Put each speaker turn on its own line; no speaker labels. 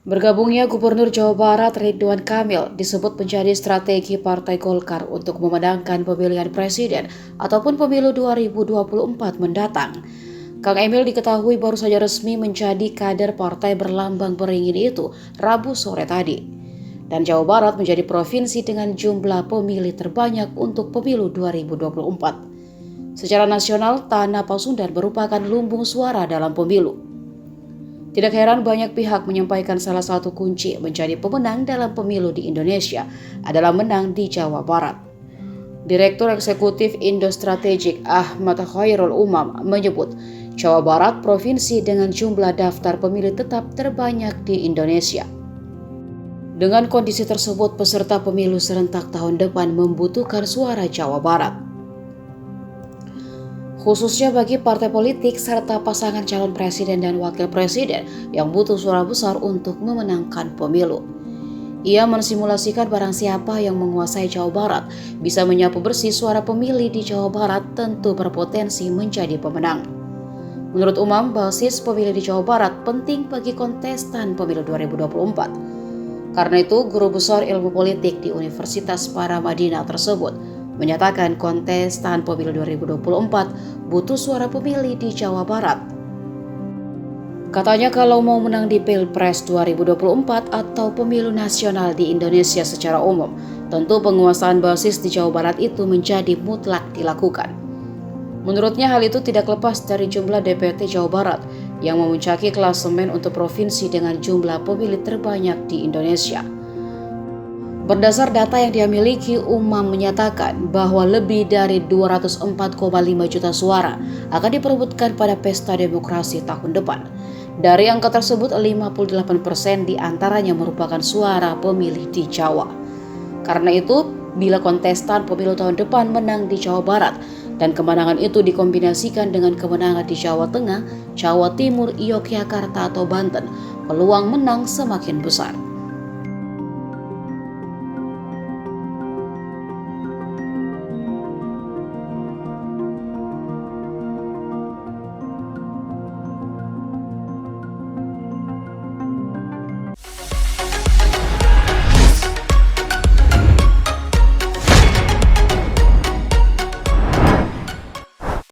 Bergabungnya Gubernur Jawa Barat Ridwan Kamil disebut menjadi strategi Partai Golkar untuk memenangkan pemilihan presiden ataupun pemilu 2024 mendatang. Kang Emil diketahui baru saja resmi menjadi kader partai berlambang beringin itu Rabu sore tadi. Dan Jawa Barat menjadi provinsi dengan jumlah pemilih terbanyak untuk pemilu 2024. Secara nasional, Tanah Pasundan merupakan lumbung suara dalam pemilu. Tidak heran banyak pihak menyampaikan salah satu kunci menjadi pemenang dalam pemilu di Indonesia adalah menang di Jawa Barat. Direktur Eksekutif Indo Strategik Ahmad Khairul Umam menyebut Jawa Barat provinsi dengan jumlah daftar pemilih tetap terbanyak di Indonesia. Dengan kondisi tersebut, peserta pemilu serentak tahun depan membutuhkan suara Jawa Barat. Khususnya bagi partai politik serta pasangan calon presiden dan wakil presiden yang butuh suara besar untuk memenangkan pemilu. Ia mensimulasikan barang siapa yang menguasai Jawa Barat bisa menyapu bersih suara pemilih di Jawa Barat tentu berpotensi menjadi pemenang. Menurut Umam, basis pemilih di Jawa Barat penting bagi kontestan pemilu 2024. Karena itu, Guru Besar Ilmu Politik di Universitas Paramadina tersebut menyatakan kontestan pemilu 2024 butuh suara pemilih di Jawa Barat. Katanya kalau mau menang di Pilpres 2024 atau pemilu nasional di Indonesia secara umum, tentu penguasaan basis di Jawa Barat itu menjadi mutlak dilakukan. Menurutnya hal itu tidak lepas dari jumlah DPT Jawa Barat yang memuncaki klasemen untuk provinsi dengan jumlah pemilih terbanyak di Indonesia. Berdasar data yang dia miliki, Umam menyatakan bahwa lebih dari 204,5 juta suara akan diperebutkan pada pesta demokrasi tahun depan. Dari angka tersebut, 58% diantaranya merupakan suara pemilih di Jawa. Karena itu, bila kontestan pemilu tahun depan menang di Jawa Barat, dan kemenangan itu dikombinasikan dengan kemenangan di Jawa Tengah, Jawa Timur, Yogyakarta atau Banten, peluang menang semakin besar.